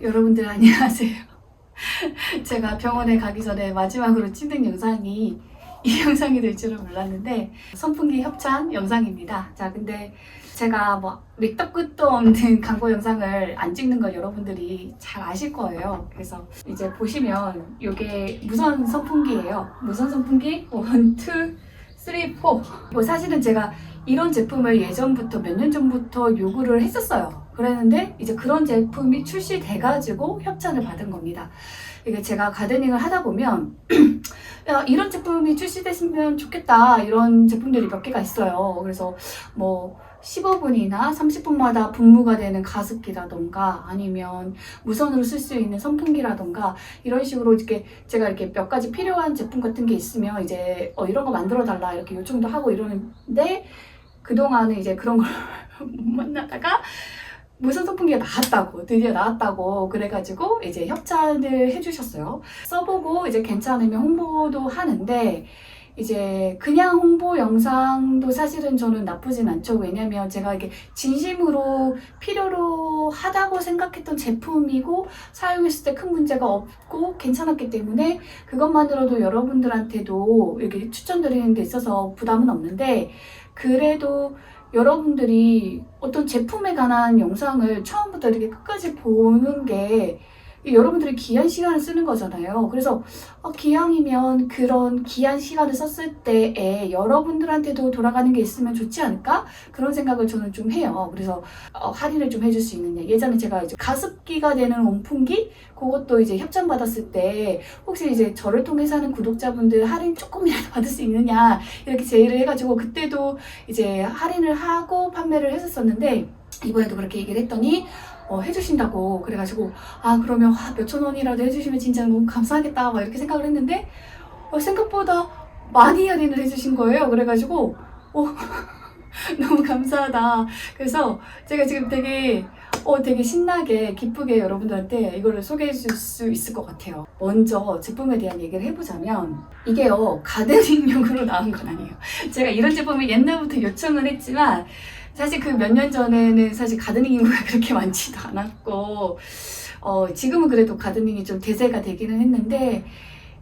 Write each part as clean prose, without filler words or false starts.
여러분들 안녕하세요. 제가 병원에 가기 전에 마지막으로 찍는 영상이 이 영상이 될 줄은 몰랐는데 선풍기 협찬 영상입니다. 자, 근데 제가 뭐 밑도 끝도 없는 광고 영상을 안 찍는 걸 여러분들이 잘 아실 거예요. 그래서 이제 보시면 이게 무선 선풍기예요. 무선 선풍기 1, 2, 3, 4. 뭐 사실은 제가 이런 제품을 예전부터 몇 년 전부터 요구를 했었어요. 그랬는데 이제 그런 제품이 출시돼가지고 협찬을 받은 겁니다. 이게 제가 가드닝을 하다 보면 야, 이런 제품이 출시됐으면 좋겠다, 이런 제품들이 몇 개가 있어요. 그래서 뭐 15분이나 30분마다 분무가 되는 가습기라던가 아니면 무선으로 쓸 수 있는 선풍기라던가 이런 식으로 이렇게 제가 이렇게 몇 가지 필요한 제품 같은 게 있으면 이제 이런 거 만들어 달라 이렇게 요청도 하고 이러는데, 그동안은 이제 그런 걸 못 만나다가 무선 선풍기가 드디어 나왔다고 그래가지고 이제 협찬을 해주셨어요. 써보고 이제 괜찮으면 홍보도 하는데, 이제 그냥 홍보 영상도 사실은 저는 나쁘진 않죠. 왜냐면 제가 이게 진심으로 필요로 하다고 생각했던 제품이고 사용했을 때 큰 문제가 없고 괜찮았기 때문에 그것만으로도 여러분들한테도 이렇게 추천드리는 데 있어서 부담은 없는데, 그래도 여러분들이 어떤 제품에 관한 영상을 처음부터 이렇게 끝까지 보는 게 여러분들이 귀한 시간을 쓰는 거잖아요. 그래서 기왕이면 그런 귀한 시간을 썼을 때에 여러분들한테도 돌아가는 게 있으면 좋지 않을까? 그런 생각을 저는 좀 해요. 그래서 할인을 좀 해줄 수 있느냐. 예전에 제가 이제 가습기가 되는 온풍기? 그것도 이제 협찬 받았을 때 혹시 이제 저를 통해서 하는 구독자분들 할인 조금이라도 받을 수 있느냐 이렇게 제의를 해가지고 그때도 이제 할인을 하고 판매를 했었었는데, 이번에도 그렇게 얘기를 했더니 해주신다고 그래가지고 그러면 몇천 원이라도 해주시면 진짜 너무 감사하겠다 막 이렇게 생각을 했는데 생각보다 많이 할인을 해주신 거예요. 그래가지고 너무 감사하다. 그래서 제가 지금 되게 신나게 기쁘게 여러분들한테 이거를 소개해 줄 수 있을 것 같아요. 먼저 제품에 대한 얘기를 해보자면, 이게요 가드닝용으로 나온 건 아니에요. 제가 이런 제품을 옛날부터 요청을 했지만 사실 그 몇 년 전에는 사실 가드닝 인구가 그렇게 많지도 않았고 지금은 그래도 가드닝이 좀 대세가 되기는 했는데,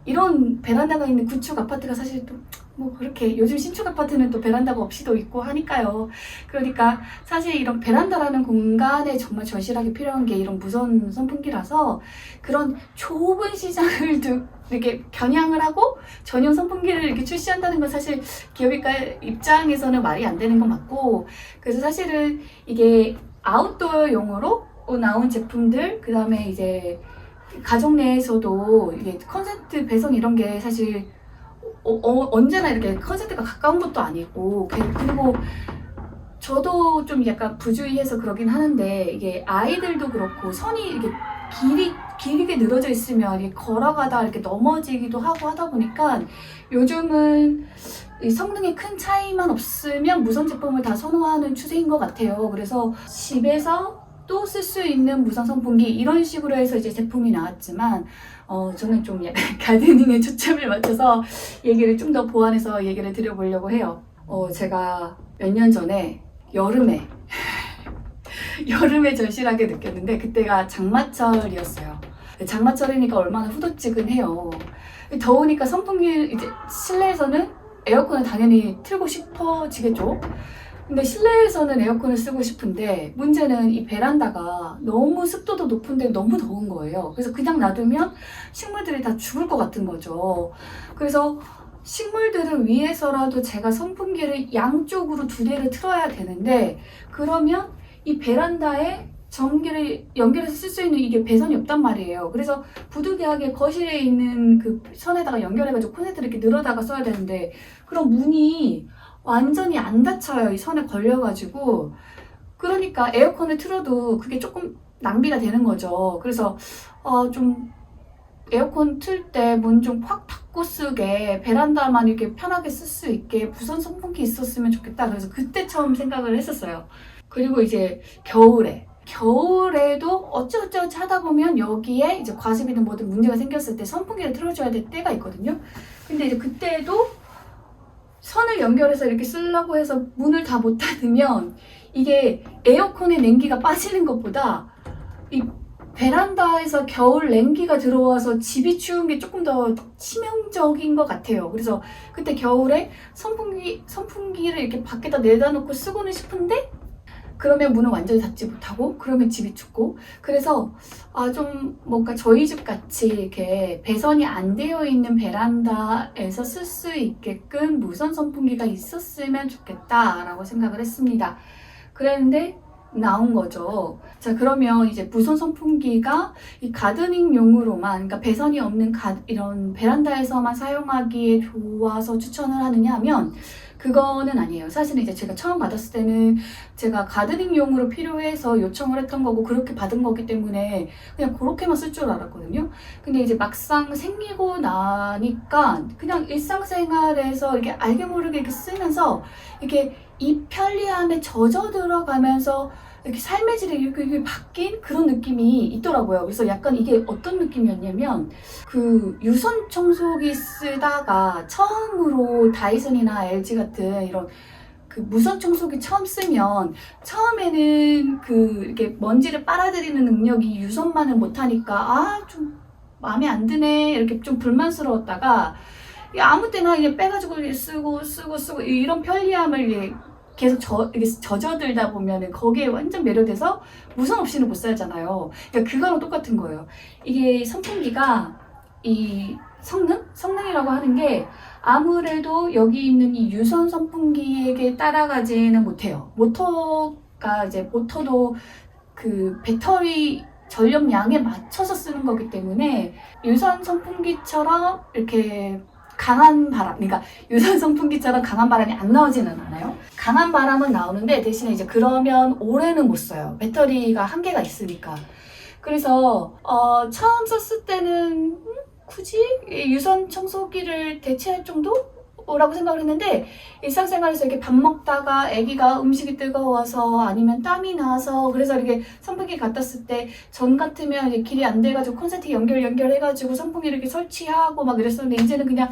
이런 베란다가 있는 구축 아파트가 사실 또 뭐 그렇게 요즘 신축 아파트는 또 베란다가 없이도 있고 하니까요. 그러니까 사실 이런 베란다라는 공간에 정말 절실하게 필요한 게 이런 무선 선풍기라서 그런 좁은 시장을 이렇게 겨냥을 하고 전용 선풍기를 이렇게 출시한다는 건 사실 기업가 입장에서는 말이 안 되는 건 맞고, 그래서 사실은 이게 아웃도어용으로 나온 제품들, 그 다음에 이제 가정 내에서도 이게 컨센트 배선 이런 게 사실 언제나 이렇게 컨센트가 가까운 것도 아니고, 그리고 저도 좀 약간 부주의해서 그러긴 하는데, 이게 아이들도 그렇고 선이 이렇게 길게 늘어져 있으면 이렇게 걸어가다 이렇게 넘어지기도 하고 하다 보니까 요즘은 이 성능에 큰 차이만 없으면 무선 제품을 다 선호하는 추세인 것 같아요. 그래서 집에서 또 쓸 수 있는 무선 선풍기 이런 식으로 해서 이제 제품이 나왔지만 저는 좀 약간 가드닝에 초점을 맞춰서 얘기를 좀 더 보완해서 얘기를 드려보려고 해요. 제가 몇 년 전에 여름에 절실하게 느꼈는데, 그때가 장마철이었어요. 장마철이니까 얼마나 후덥지근해요. 더우니까 선풍기 이제 실내에서는 에어컨을 당연히 틀고 싶어지겠죠. 근데 실내에서는 에어컨을 쓰고 싶은데 문제는 이 베란다가 너무 습도도 높은데 너무 더운 거예요. 그래서 그냥 놔두면 식물들이 다 죽을 것 같은 거죠. 그래서 식물들을 위해서라도 제가 선풍기를 양쪽으로 2대를 틀어야 되는데, 그러면 이 베란다에 전기를 연결해서 쓸 수 있는 이게 배선이 없단 말이에요. 그래서 부득이하게 거실에 있는 그 선에다가 연결해가지고 콘센트를 이렇게 늘어다가 써야 되는데, 그럼 문이 완전히 안 닫혀요. 이 선에 걸려가지고. 그러니까 에어컨을 틀어도 그게 조금 낭비가 되는 거죠. 그래서 좀 에어컨 틀 때 문 좀 확 닫고 쓰게, 베란다만 이렇게 편하게 쓸 수 있게 무선 선풍기 있었으면 좋겠다. 그래서 그때 처음 생각을 했었어요. 그리고 이제 겨울에도 어쩌저쩌 하다 보면 여기에 이제 과습이든 뭐든 문제가 생겼을 때 선풍기를 틀어줘야 될 때가 있거든요. 근데 이제 그때도 선을 연결해서 이렇게 쓰려고 해서 문을 다 못 닫으면 이게 에어컨에 냉기가 빠지는 것보다 이 베란다에서 겨울 냉기가 들어와서 집이 추운 게 조금 더 치명적인 것 같아요. 그래서 그때 겨울에 선풍기를 이렇게 밖에다 내다 놓고 쓰고는 싶은데 그러면 문을 완전히 닫지 못하고 그러면 집이 춥고 그래서 좀 뭔가 저희 집 같이 이렇게 배선이 안 되어 있는 베란다에서 쓸 수 있게끔 무선 선풍기가 있었으면 좋겠다라고 생각을 했습니다. 그랬는데 나온 거죠. 자, 그러면 이제 무선 선풍기가 이 가드닝용으로만, 그러니까 배선이 없는 이런 베란다에서만 사용하기에 좋아서 추천을 하느냐 하면 그거는 아니에요. 사실은 이제 제가 처음 받았을 때는 제가 가드닝용으로 필요해서 요청을 했던 거고 그렇게 받은 거기 때문에 그냥 그렇게만 쓸 줄 알았거든요. 근데 이제 막상 생기고 나니까 그냥 일상생활에서 이렇게 알게 모르게 이렇게 쓰면서 이렇게 이 편리함에 젖어 들어가면서 이렇게 삶의 질이 이렇게 바뀐 그런 느낌이 있더라고요. 그래서 약간 이게 어떤 느낌이었냐면 그 유선 청소기 쓰다가 처음으로 다이슨이나 LG 같은 이런 그 무선 청소기 처음 쓰면 처음에는 그 이렇게 먼지를 빨아들이는 능력이 유선만을 못하니까 좀 마음에 안 드네 이렇게 좀 불만스러웠다가 아무 때나 이게 빼가지고 쓰고 이런 편리함을 계속 이렇게 젖어들다 보면은 거기에 완전 매료돼서 무선 없이는 못 살잖아요. 그러니까 그거랑 똑같은 거예요. 이게 선풍기가 이 성능이라고 하는 게 아무래도 여기 있는 이 유선 선풍기에게 따라가지는 못해요. 모터도 그 배터리 전력량에 맞춰서 쓰는 거기 때문에 유선 선풍기처럼 이렇게 강한 바람, 그러니까 유선 선풍기처럼 강한 바람이 안 나오지는 않아요. 강한 바람은 나오는데 대신에 이제 그러면 오래는 못 써요. 배터리가 한계가 있으니까. 그래서 처음 썼을 때는 굳이 유선 청소기를 대체할 정도라고 생각을 했는데 일상생활에서 이렇게 밥 먹다가 아기가 음식이 뜨거워서 아니면 땀이 나서 그래서 이렇게 선풍기 갖다 쓸 때 전 같으면 이제 길이 안 돼가지고 콘센트 연결해가지고 선풍기를 이렇게 설치하고 막 이랬었는데 이제는 그냥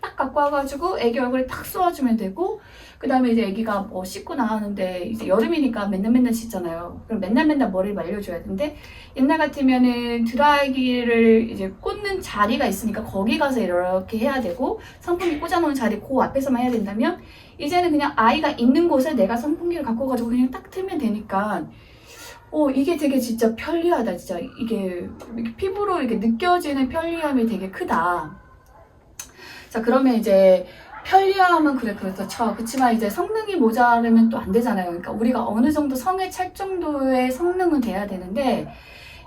딱 갖고 와가지고 아기 얼굴에 딱 쏘아주면 되고 그 다음에 이제 아기가 뭐 씻고 나왔는데 이제 여름이니까 맨날 씻잖아요. 그럼 맨날 머리를 말려줘야 되는데 옛날 같으면은 드라이기를 이제 꽂는 자리가 있으니까 거기 가서 이렇게 해야 되고 선풍기 꽂아놓은 자리 그 앞에서만 해야 된다면 이제는 그냥 아이가 있는 곳에 내가 선풍기를 갖고 가지고 그냥 딱 틀면 되니까 이게 되게 진짜 편리하다. 진짜 이게 피부로 이렇게 느껴지는 편리함이 되게 크다. 자, 그러면 이제 편리함은 그렇다 쳐. 그치만 이제 성능이 모자르면 또 안 되잖아요. 그러니까 우리가 어느 정도 성에 찰 정도의 성능은 돼야 되는데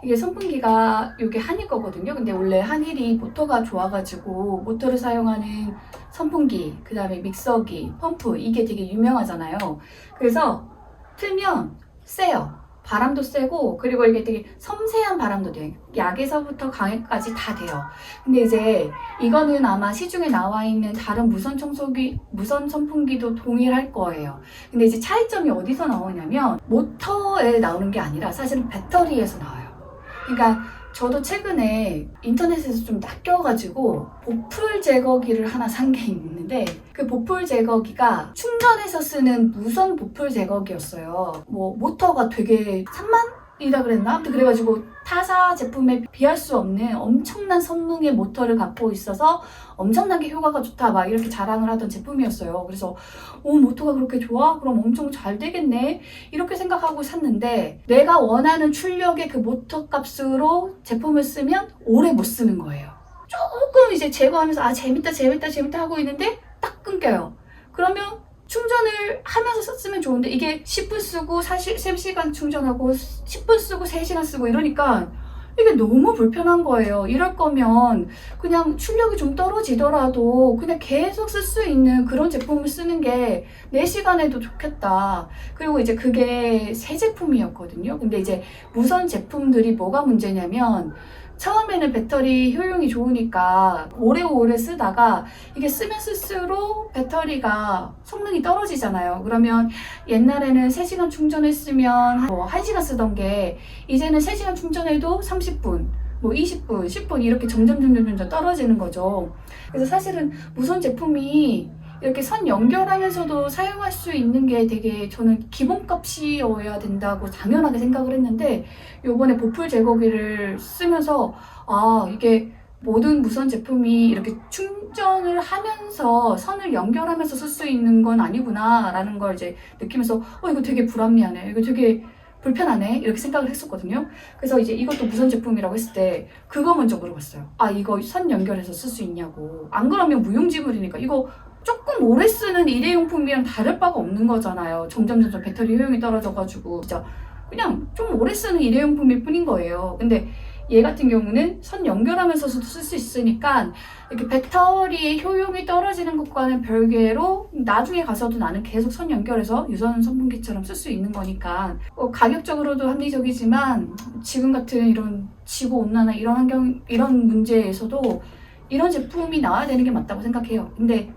이게 선풍기가 이게 한일 거거든요. 근데 원래 한일이 모터가 좋아가지고 모터를 사용하는 선풍기, 그 다음에 믹서기, 펌프 이게 되게 유명하잖아요. 그래서 틀면 세요. 바람도 세고 그리고 이게 되게 섬세한 바람도 돼요. 약에서부터 강에까지 다 돼요. 근데 이제 이거는 아마 시중에 나와 있는 다른 무선 선풍기도 동일할 거예요. 근데 이제 차이점이 어디서 나오냐면 모터에 나오는 게 아니라 사실은 배터리에서 나와요. 그러니까 저도 최근에 인터넷에서 좀 낚여가지고 보풀 제거기를 하나 산 게 있는데 그 보풀 제거기가 충전해서 쓰는 무선 보풀 제거기였어요. 뭐 모터가 되게 3만이라 그랬나? 아무튼 그래가지고 타사 제품에 비할 수 없는 엄청난 성능의 모터를 갖고 있어서 엄청나게 효과가 좋다 막 이렇게 자랑을 하던 제품이었어요. 그래서 모터가 그렇게 좋아? 그럼 엄청 잘 되겠네? 이렇게 생각하고 샀는데 내가 원하는 출력의 그 모터 값으로 제품을 쓰면 오래 못 쓰는 거예요. 조금 이제 제거하면서 재밌다 하고 있는데 딱 끊겨요. 그러면 충전을 하면서 썼으면 좋은데 이게 10분 쓰고 3시간 충전하고 10분 쓰고 3시간 쓰고 이러니까 이게 너무 불편한 거예요. 이럴 거면 그냥 출력이 좀 떨어지더라도 그냥 계속 쓸 수 있는 그런 제품을 쓰는 게 내 시간에도 좋겠다. 그리고 이제 그게 새 제품이었거든요. 근데 이제 무선 제품들이 뭐가 문제냐면 처음에는 배터리 효용이 좋으니까 오래오래 쓰다가 이게 쓰면 쓸수록 배터리가 성능이 떨어지잖아요. 그러면 옛날에는 3시간 충전했으면 1시간 쓰던 게 이제는 3시간 충전해도 30분, 20분, 10분 이렇게 점점 떨어지는 거죠. 그래서 사실은 무선 제품이 이렇게 선 연결하면서도 사용할 수 있는 게 되게 저는 기본값이어야 된다고 당연하게 생각을 했는데 요번에 보풀 제거기를 쓰면서 아 이게 모든 무선 제품이 이렇게 충전을 하면서 선을 연결하면서 쓸 수 있는 건 아니구나 라는 걸 이제 느끼면서 이거 되게 불합리하네, 이거 되게 불편하네 이렇게 생각을 했었거든요. 그래서 이제 이것도 무선 제품이라고 했을 때 그거 먼저 물어봤어요. 아 이거 선 연결해서 쓸 수 있냐고. 안 그러면 무용지물이니까 이거 조금 오래 쓰는 일회용품이랑 다를 바가 없는 거잖아요. 점점 배터리 효용이 떨어져가지고 진짜 그냥 좀 오래 쓰는 일회용품일 뿐인 거예요. 근데 얘 같은 경우는 선 연결하면서도 쓸 수 있으니까 이렇게 배터리의 효용이 떨어지는 것과는 별개로 나중에 가서도 나는 계속 선 연결해서 유선 선풍기처럼 쓸 수 있는 거니까 가격적으로도 합리적이지만 지금 같은 이런 지구온난화 이런 환경 이런 문제에서도 이런 제품이 나와야 되는 게 맞다고 생각해요. 근데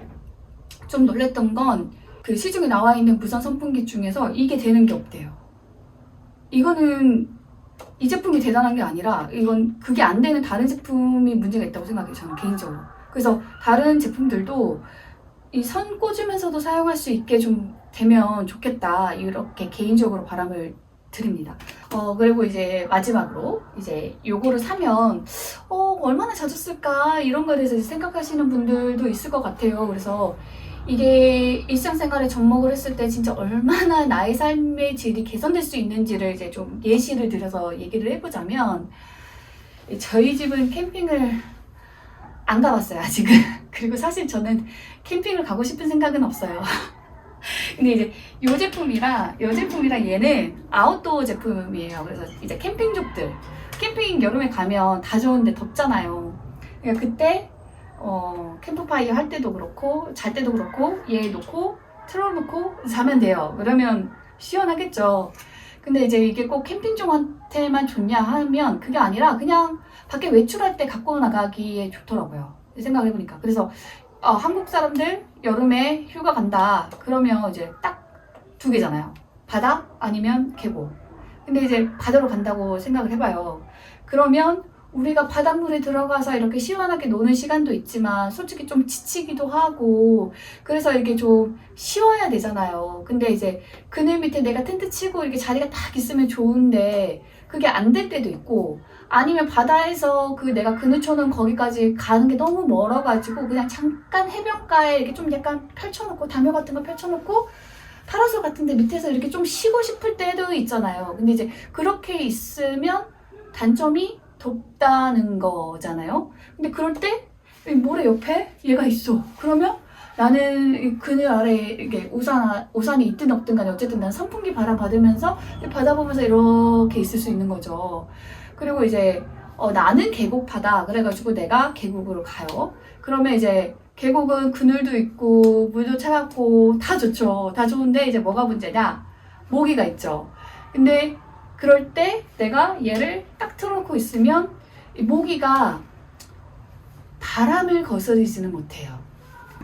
좀 놀랬던 건 그 시중에 나와 있는 무선 선풍기 중에서 이게 되는 게 없대요. 이거는 이 제품이 대단한 게 아니라 이건 그게 안 되는 다른 제품이 문제가 있다고 생각해요, 저는 개인적으로. 그래서 다른 제품들도 이 선 꽂으면서도 사용할 수 있게 좀 되면 좋겠다 이렇게 개인적으로 바람을 드립니다. 그리고 이제 마지막으로 이제 요거를 사면 얼마나 자주 쓸까 이런 거에 대해서 생각하시는 분들도 있을 것 같아요. 그래서 이게 일상생활에 접목을 했을 때 진짜 얼마나 나의 삶의 질이 개선될 수 있는지를 이제 좀 예시를 들어서 얘기를 해보자면 저희 집은 캠핑을 안 가봤어요 아직은. 그리고 사실 저는 캠핑을 가고 싶은 생각은 없어요. 근데 이제 요 제품이랑 얘는 아웃도어 제품이에요. 그래서 이제 캠핑족들 캠핑 여름에 가면 다 좋은데 덥잖아요. 그러니까 그때 캠프파이어 할 때도 그렇고 잘 때도 그렇고 얘 놓고 틀어놓고 자면 돼요. 그러면 시원하겠죠. 근데 이제 이게 꼭 캠핑족한테만 좋냐 하면 그게 아니라 그냥 밖에 외출할 때 갖고 나가기에 좋더라고요. 생각을 해보니까. 그래서 한국 사람들 여름에 휴가 간다 그러면 이제 딱 두 개잖아요. 바다 아니면 계곡. 근데 이제 바다로 간다고 생각을 해봐요. 그러면 우리가 바닷물에 들어가서 이렇게 시원하게 노는 시간도 있지만 솔직히 좀 지치기도 하고 그래서 이렇게 좀 쉬어야 되잖아요. 근데 이제 그늘 밑에 내가 텐트 치고 이렇게 자리가 딱 있으면 좋은데 그게 안 될 때도 있고 아니면 바다에서 그 내가 그늘 쳐놓은 거기까지 가는 게 너무 멀어가지고 그냥 잠깐 해변가에 이렇게 좀 약간 펼쳐놓고 담요 같은 거 펼쳐놓고 파라솔 같은 데 밑에서 이렇게 좀 쉬고 싶을 때도 있잖아요. 근데 이제 그렇게 있으면 단점이 덥다는 거잖아요. 근데 그럴 때 모래 옆에 얘가 있어. 그러면 나는 그늘 아래 이게 우산이 있든 없든 간에 어쨌든 난 선풍기 바람 받으면서 바다 보면서 이렇게 있을 수 있는 거죠. 그리고 이제 나는 계곡파다 그래가지고 내가 계곡으로 가요. 그러면 이제 계곡은 그늘도 있고 물도 차갑고 다 좋죠. 다 좋은데 이제 뭐가 문제냐? 모기가 있죠. 근데 그럴 때 내가 얘를 딱 틀어놓고 있으면 이 모기가 바람을 거스르지는 못해요.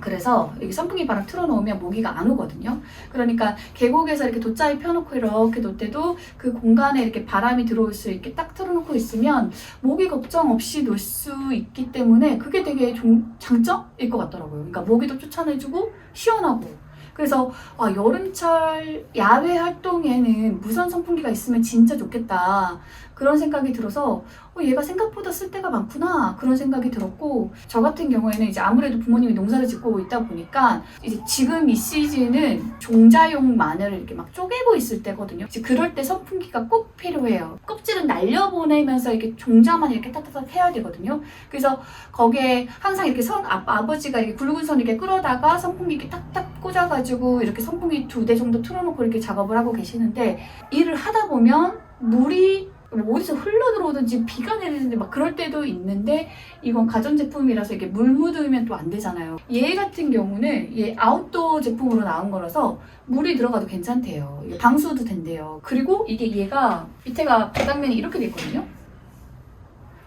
그래서 여기 선풍기 바람 틀어놓으면 모기가 안 오거든요. 그러니까 계곡에서 이렇게 돗자리 펴놓고 이렇게 놓을 때도 그 공간에 이렇게 바람이 들어올 수 있게 딱 틀어놓고 있으면 모기 걱정 없이 놀 수 있기 때문에 그게 되게 장점일 것 같더라고요. 그러니까 모기도 쫓아내주고 시원하고. 그래서 여름철 야외 활동에는 무선 선풍기가 있으면 진짜 좋겠다 그런 생각이 들어서 얘가 생각보다 쓸 데가 많구나 그런 생각이 들었고 저 같은 경우에는 이제 아무래도 부모님이 농사를 짓고 있다 보니까 이제 지금 이 시즌은 종자용 마늘을 이렇게 막 쪼개고 있을 때거든요. 이제 그럴 때 선풍기가 꼭 필요해요. 껍질은 날려보내면서 이렇게 종자만 이렇게 따뜻하게 해야 되거든요. 그래서 거기에 항상 이렇게 아버지가 이렇게 굵은 선 이렇게 끌어다가 선풍기 이렇게 딱딱 꽂아가지고 이렇게 선풍기 2대 정도 틀어놓고 이렇게 작업을 하고 계시는데 일을 하다 보면 물이 어디서 흘러 들어오든지 비가 내리는데 막 그럴 때도 있는데 이건 가전제품이라서 이게 물 묻으면 또 안 되잖아요. 얘 같은 경우는 얘 아웃도어 제품으로 나온 거라서 물이 들어가도 괜찮대요. 방수도 된대요. 그리고 이게 얘가 밑에가 바닥면이 이렇게 돼 있거든요.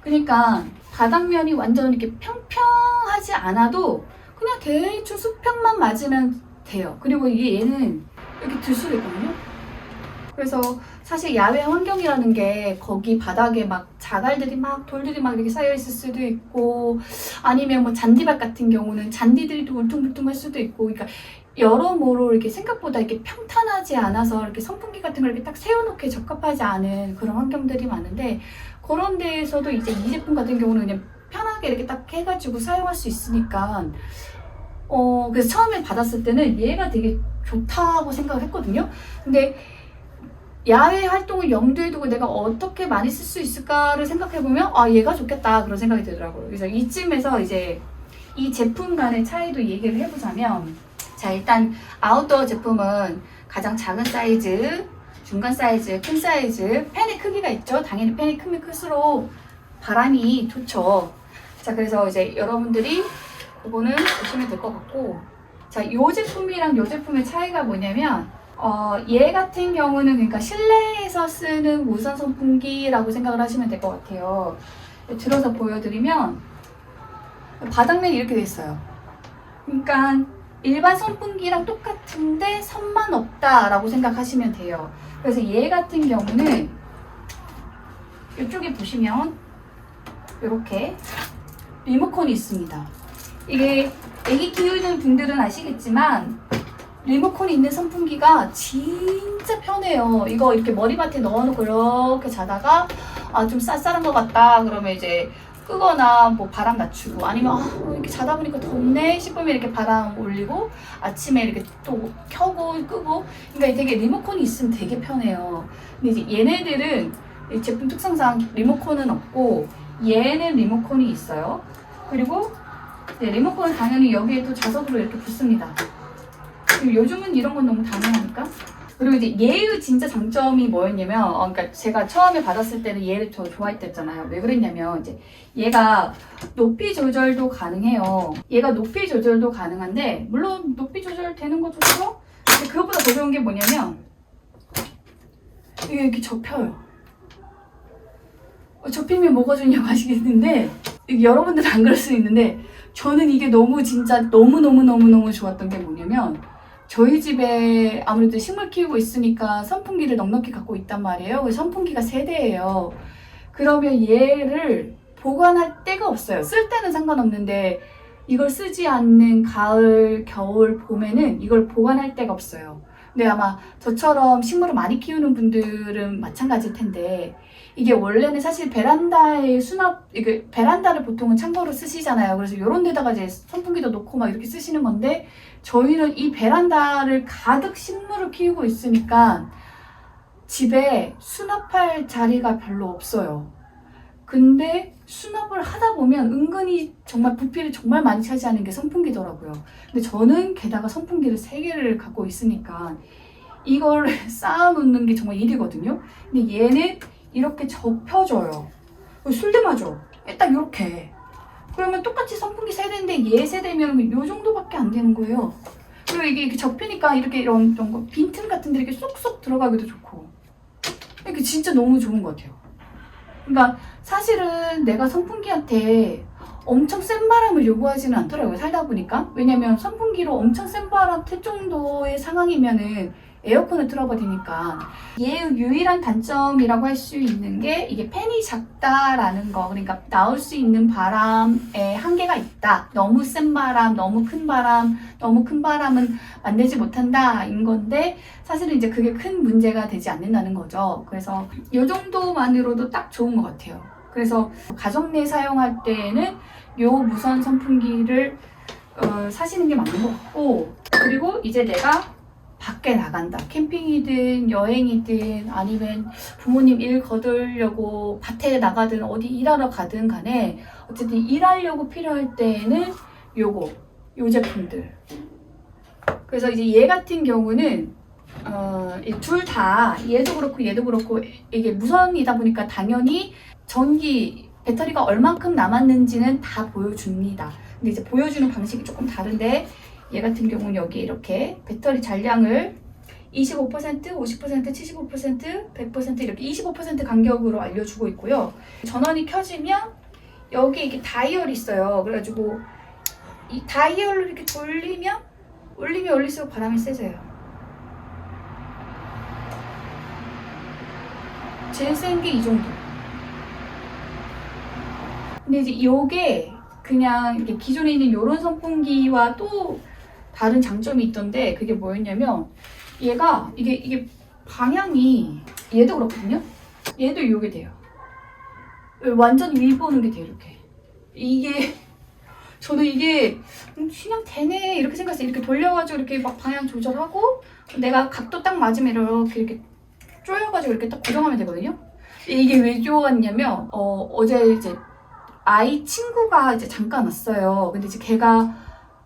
그러니까 바닥면이 완전 이렇게 평평하지 않아도 그냥 대충 수평만 맞으면 돼요. 그리고 이게 얘는 이렇게 들 수가 있거든요. 그래서 사실 야외 환경이라는 게 거기 바닥에 막 자갈들이 막 돌들이 막 이렇게 쌓여 있을 수도 있고 아니면 뭐 잔디밭 같은 경우는 잔디들이 또 울퉁불퉁할 수도 있고 그러니까 여러모로 이렇게 생각보다 이렇게 평탄하지 않아서 이렇게 선풍기 같은 걸 이렇게 딱 세워놓기에 적합하지 않은 그런 환경들이 많은데 그런 데에서도 이제 이 제품 같은 경우는 그냥 편하게 이렇게 딱 해가지고 사용할 수 있으니까 그래서 처음에 받았을 때는 얘가 되게 좋다고 생각을 했거든요. 근데 야외 활동을 염두에 두고 내가 어떻게 많이 쓸 수 있을까를 생각해보면 얘가 좋겠다 그런 생각이 들더라고요. 그래서 이쯤에서 이제 이 제품 간의 차이도 얘기를 해보자면 자 일단 아웃도어 제품은 가장 작은 사이즈, 중간 사이즈, 큰 사이즈, 팬의 크기가 있죠. 당연히 팬이 크면 클수록 바람이 좋죠. 자 그래서 이제 여러분들이 그거는 보시면 될 것 같고 자 이 제품이랑 이 제품의 차이가 뭐냐면 얘 같은 경우는 그러니까 실내에서 쓰는 무선 선풍기라고 생각을 하시면 될 것 같아요. 들어서 보여드리면 바닥면이 이렇게 돼 있어요. 그러니까 일반 선풍기랑 똑같은데 선만 없다라고 생각하시면 돼요. 그래서 얘 같은 경우는 이쪽에 보시면 이렇게 리모컨이 있습니다. 이게 애기 키우는 분들은 아시겠지만 리모컨이 있는 선풍기가 진짜 편해요. 이거 이렇게 머리맡에 넣어놓고 이렇게 자다가 좀 쌀쌀한 것 같다 그러면 이제 끄거나 뭐 바람 낮추고 아니면 이렇게 자다 보니까 덥네 싶으면 이렇게 바람 올리고 아침에 이렇게 또 켜고 끄고 그러니까 되게 리모컨이 있으면 되게 편해요. 근데 이제 얘네들은 이 제품 특성상 리모컨은 없고 얘는 리모컨이 있어요. 그리고 리모컨은 당연히 여기에 또 자석으로 이렇게 붙습니다. 요즘은 이런 건 너무 당연하니까. 그리고 이제 얘의 진짜 장점이 뭐였냐면, 그러니까 제가 처음에 받았을 때는 얘를 더 좋아했댔잖아요. 왜 그랬냐면, 이제 얘가 높이 조절도 가능해요. 얘가 높이 조절도 가능한데, 물론 높이 조절 되는 것도 좋고, 근데 그것보다 더 좋은 게 뭐냐면, 이게 이렇게 접혀요. 접히면 뭐가 좋냐고 하시겠는데, 여러분들은 안 그럴 수 있는데, 저는 이게 너무 진짜 너무너무너무너무 좋았던 게 뭐냐면 저희 집에 아무래도 식물 키우고 있으니까 선풍기를 넉넉히 갖고 있단 말이에요. 그래서 선풍기가 3대예요. 그러면 얘를 보관할 데가 없어요. 쓸 때는 상관없는데 이걸 쓰지 않는 가을, 겨울, 봄에는 이걸 보관할 데가 없어요. 근데 아마 저처럼 식물을 많이 키우는 분들은 마찬가지일 텐데 이게 원래는 사실 베란다에 이게 베란다를 보통은 창고로 쓰시잖아요. 그래서 이런 데다가 이제 선풍기도 놓고 막 이렇게 쓰시는 건데 저희는 이 베란다를 가득 식물을 키우고 있으니까 집에 수납할 자리가 별로 없어요. 근데 수납을 하다 보면 은근히 정말 부피를 정말 많이 차지하는 게 선풍기더라고요. 근데 저는 게다가 선풍기를 3개를 갖고 있으니까 이걸 쌓아놓는 게 정말 일이거든요. 근데 얘는 이렇게 접혀져요. 술대마죠. 딱 이렇게. 그러면 똑같이 선풍기 3대인데 얘 3대면 이 정도밖에 안 되는 거예요. 그리고 이게 이렇게 접히니까 이렇게 이런 거 빈틈 같은 데 이렇게 쏙쏙 들어가기도 좋고. 이게 진짜 너무 좋은 것 같아요. 그러니까 사실은 내가 선풍기한테 엄청 센 바람을 요구하지는 않더라고요. 살다 보니까. 왜냐면 선풍기로 엄청 센 바람 틀 정도의 상황이면은 에어컨을 틀어버리니까. 얘의 유일한 단점이라고 할 수 있는 게 이게 팬이 작다라는 거. 그러니까 나올 수 있는 바람에 한계가 있다. 너무 센 바람, 너무 큰 바람, 너무 큰 바람은 만들지 못한다인 건데 사실은 이제 그게 큰 문제가 되지 않는다는 거죠. 그래서 이 정도만으로도 딱 좋은 것 같아요. 그래서 가정 내 사용할 때에는 요 무선 선풍기를 사시는 게 맞는 것 같고 그리고 이제 내가 밖에 나간다. 캠핑이든 여행이든 아니면 부모님 일 거두려고 밭에 나가든 어디 일하러 가든 간에 어쨌든 일하려고 필요할 때에는 요 제품들. 그래서 이제 얘 같은 경우는 둘 다 얘도 그렇고 얘도 그렇고 이게 무선이다 보니까 당연히 전기 배터리가 얼만큼 남았는지는 다 보여줍니다. 근데 이제 보여주는 방식이 조금 다른데 얘 같은 경우는 여기 이렇게 배터리 잔량을 25%, 50%, 75%, 100% 이렇게 25% 간격으로 알려주고 있고요. 전원이 켜지면 여기 이렇게 다이얼이 있어요. 그래가지고 이 다이얼을 이렇게 돌리면 올리면 올릴수록 바람이 세져요. 제일 센 게 이 정도. 근데 이제 요게 그냥 이렇게 기존에 있는 요런 선풍기와 또 다른 장점이 있던데, 그게 뭐였냐면 얘가 이게 방향이 얘도 그렇거든요. 얘도 요게 돼요. 완전 위 보는 게 돼요. 이렇게. 이게 저는 이게 그냥 되네 이렇게 생각했어요. 이렇게 돌려가지고 이렇게 막 방향 조절하고 내가 각도 딱 맞으면 이렇게 조여가지고 이렇게 딱 고정하면 되거든요. 이게 왜 좋았냐면 어제 이제 아이 친구가 이제 잠깐 왔어요. 근데 이제 걔가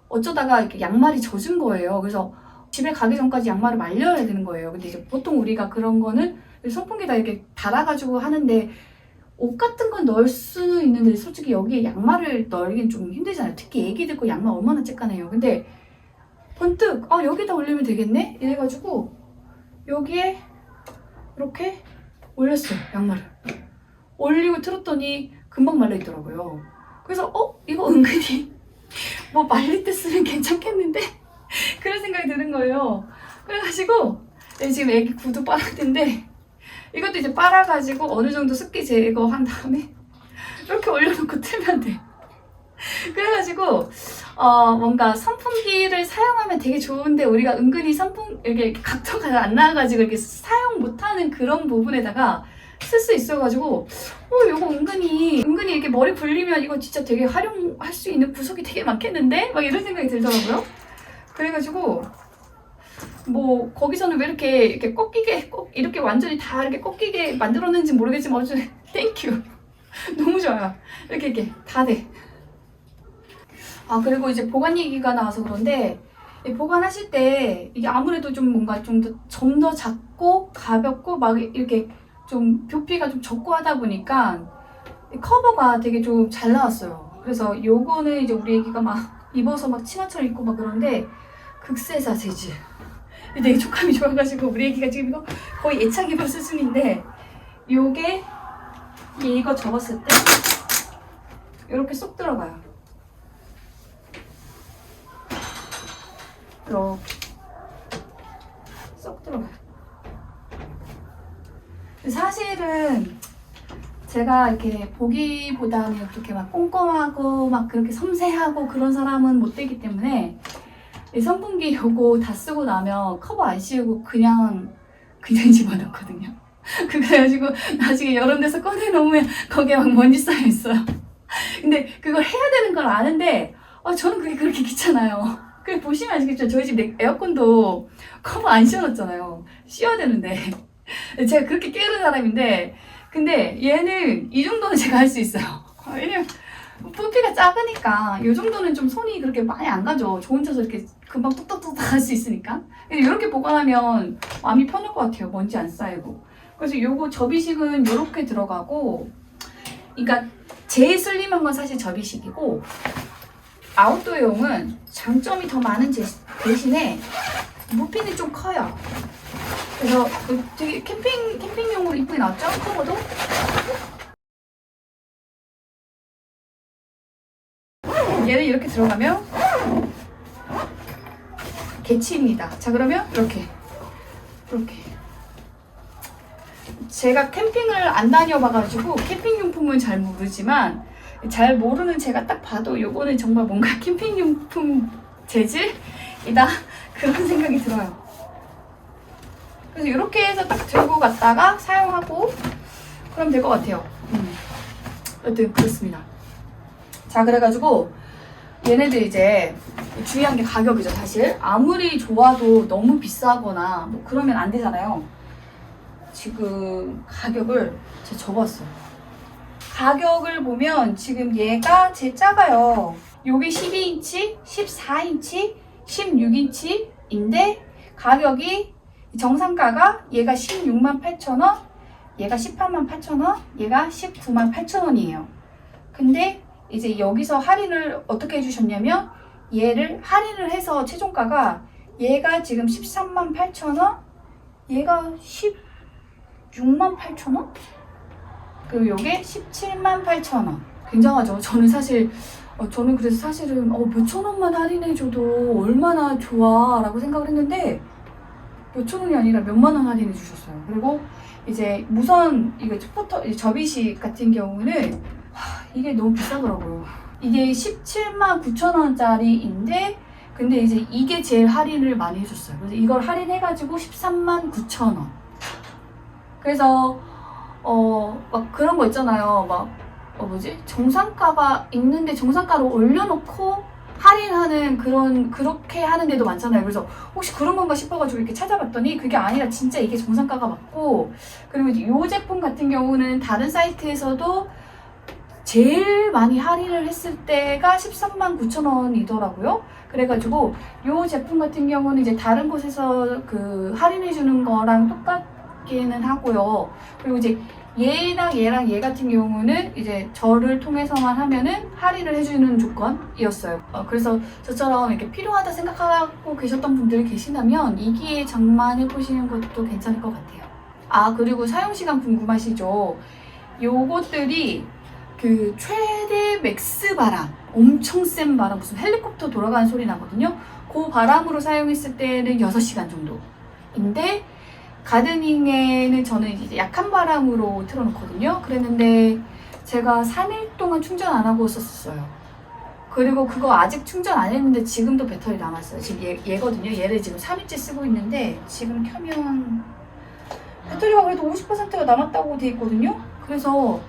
어쩌다가 이렇게 양말이 젖은 거예요. 그래서 집에 가기 전까지 양말을 말려야 되는 거예요. 근데 이제 보통 우리가 그런 거는 선풍기에다 이렇게 달아가지고 하는데 옷 같은 건 넣을 수는 있는데 솔직히 여기에 양말을 넣기는 좀 힘들잖아요. 특히 애기들 거 양말 얼마나 쬐까네요. 근데 번뜩 여기다 올리면 되겠네? 이래가지고 여기에 이렇게 올렸어요. 양말을. 올리고 틀었더니 금방 말려있더라고요. 그래서 이거 은근히 뭐 말릴 때 쓰면 괜찮겠는데? 그런 생각이 드는 거예요. 그래가지고 지금 애기 구두 빨을 텐데 이것도 이제 빨아가지고 어느 정도 습기 제거한 다음에 이렇게 올려놓고 틀면 돼. 그래가지고 뭔가 선풍기를 사용하면 되게 좋은데 우리가 은근히 이렇게 각도가 안 나와가지고 이렇게 사용 못하는 그런 부분에다가 쓸 수 있어가지고 이거 은근히 이렇게 머리 굴리면 이거 진짜 되게 활용할 수 있는 구석이 되게 많겠는데? 막 이런 생각이 들더라고요. 그래가지고 뭐 거기서는 왜 이렇게 꺾이게 이렇게 완전히 다 이렇게 꺾이게 만들었는지 모르겠지만 어쨌든 땡큐. 너무 좋아요. 이렇게 다 돼. 그리고 이제 보관 얘기가 나와서 그런데 보관하실 때 이게 아무래도 좀 뭔가 좀 더 작고 가볍고 막 이렇게 좀 부피가 좀 적고 하다 보니까 커버가 되게 좀 잘 나왔어요. 그래서 요거는 이제 우리 애기가 막 입어서 막 치마처럼 입고 막 그런데 극세사 재질. 되게 촉감이 좋아가지고 우리 애기가 지금 이거 거의 애착 입을 수준인데 요게 이거 접었을 때 이렇게 쏙 들어가요. 이렇게 쏙 들어가요. 사실은 제가 이렇게 보기보다는 그렇게 막 꼼꼼하고 막 그렇게 섬세하고 그런 사람은 못 되기 때문에 이 선풍기 요거 다 쓰고 나면 커버 안 씌우고 그냥 집어넣거든요. 그래가지고 나중에 여러 데서 꺼내놓으면 거기에 막 먼지 쌓여 있어요. 근데 그걸 해야 되는 걸 아는데 저는 그게 그렇게 귀찮아요. 그 보시면 아시겠죠? 저희 집 에어컨도 커버 안 씌워놨잖아요. 씌워야 되는데 제가 그렇게 깨우는 사람인데 근데 얘는 이 정도는 제가 할 수 있어요. 왜냐면 부피가 작으니까 이 정도는 좀 손이 그렇게 많이 안 가죠. 저 혼자서 이렇게 금방 뚝뚝뚝 할 수 있으니까. 이렇게 보관하면 마음이 편할 것 같아요. 먼지 안 쌓이고. 그래서 요거 접이식은 이렇게 들어가고, 그러니까 제일 슬림한 건 사실 접이식이고 아웃도어용은 장점이 더 많은 대신에 부피는 좀 커요. 그래서 되게 캠핑용으로 이쁘게 나왔죠? 커버도? 얘는 이렇게 들어가면 개치입니다. 자, 그러면 이렇게 제가 캠핑을 안 다녀봐가지고 캠핑용품은 잘 모르지만 잘 모르는 제가 딱 봐도 요거는 정말 뭔가 캠핑용품 재질이다 그런 생각이 들어요. 그래서 이렇게 해서 딱 들고 갔다가 사용하고 그러면 될 것 같아요. 여튼 그렇습니다. 자, 그래가지고 얘네들 이제 중요한 게 가격이죠. 사실 아무리 좋아도 너무 비싸거나 뭐 그러면 안 되잖아요. 지금 가격을 제가 적었어요. 가격을 보면 지금 얘가 제일 작아요. 요게 12인치, 14인치, 16인치인데 가격이 정상가가 얘가 168,000원, 얘가 188,000원, 얘가 198,000원이에요. 근데 이제 여기서 할인을 어떻게 해주셨냐면 얘를 할인을 해서 최종가가 얘가 지금 138,000원, 얘가 168,000원? 그리고 요게 178,000원. 굉장하죠. 저는 그래서 사실은 몇천 원만 할인해줘도 얼마나 좋아 라고 생각을 했는데 몇천 원이 아니라 몇만 원 할인해 주셨어요. 그리고 이제 무선 이거 접이식 같은 경우는 이게 너무 비싸더라고요. 이게 17만 9천 원짜리인데 근데 이제 이게 제일 할인을 많이 해줬어요. 그래서 이걸 할인해가지고 13만 9천 원. 그래서 막 그런 거 있잖아요. 막 정상가가 있는데 정상가로 올려놓고 할인하는 그렇게 하는 데도 많잖아요. 그래서 혹시 그런 건가 싶어가지고 이렇게 찾아봤더니 그게 아니라 진짜 이게 정상가가 맞고, 그리고 이제 이 제품 같은 경우는 다른 사이트에서도 제일 많이 할인을 했을 때가 13만 9천 원이더라고요. 그래가지고 이 제품 같은 경우는 이제 다른 곳에서 그 할인해주는 거랑 똑같기는 하고요. 그리고 이제 얘랑 얘 같은 경우는 이제 저를 통해서만 하면은 할인을 해주는 조건이었어요. 그래서 저처럼 이렇게 필요하다 생각하고 계셨던 분들이 계시다면 이 기회에 장만해보시는 것도 괜찮을 것 같아요. 그리고 사용시간 궁금하시죠? 요것들이 그 최대 맥스 바람, 엄청 센 바람, 무슨 헬리콥터 돌아가는 소리 나거든요. 그 바람으로 사용했을 때는 6시간 정도인데, 가드닝에는 저는 이제 약한 바람으로 틀어놓거든요. 그랬는데 제가 3일 동안 충전 안 하고 있었어요. 그리고 그거 아직 충전 안 했는데 지금도 배터리 남았어요. 지금 얘거든요. 얘를 지금 3일째 쓰고 있는데 지금 켜면 배터리가 그래도 50%가 남았다고 돼 있거든요. 그래서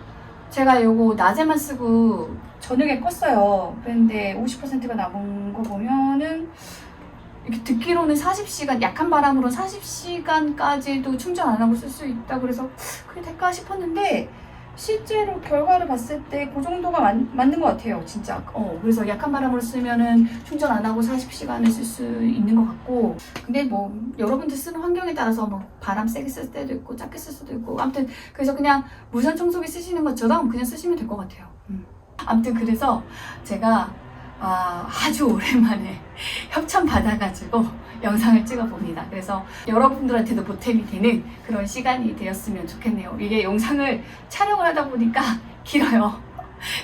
제가 요거 낮에만 쓰고 저녁에 껐어요. 그런데 50%가 남은 거 보면은 이렇게 듣기로는 40시간, 약한 바람으로 40시간까지도 충전 안 하고 쓸 수 있다 그래서 그게 될까 싶었는데 실제로 결과를 봤을 때 그 정도가 맞는 것 같아요, 진짜. 그래서 약한 바람으로 쓰면은 충전 안 하고 40시간을 쓸 수 있는 것 같고, 근데 뭐 여러분들 쓰는 환경에 따라서 뭐 바람 세게 쓸 때도 있고 작게 쓸 수도 있고, 아무튼 그래서 그냥 무선 청소기 쓰시는 것처럼 그냥 쓰시면 될 것 같아요. 아무튼 그래서 제가 아주 오랜만에 협찬 받아가지고 영상을 찍어봅니다. 그래서 여러분들한테도 보탬이 되는 그런 시간이 되었으면 좋겠네요. 이게 영상을 촬영을 하다 보니까 길어요.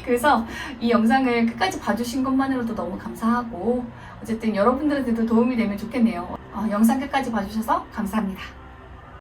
그래서 이 영상을 끝까지 봐주신 것만으로도 너무 감사하고, 어쨌든 여러분들한테도 도움이 되면 좋겠네요. 영상 끝까지 봐주셔서 감사합니다.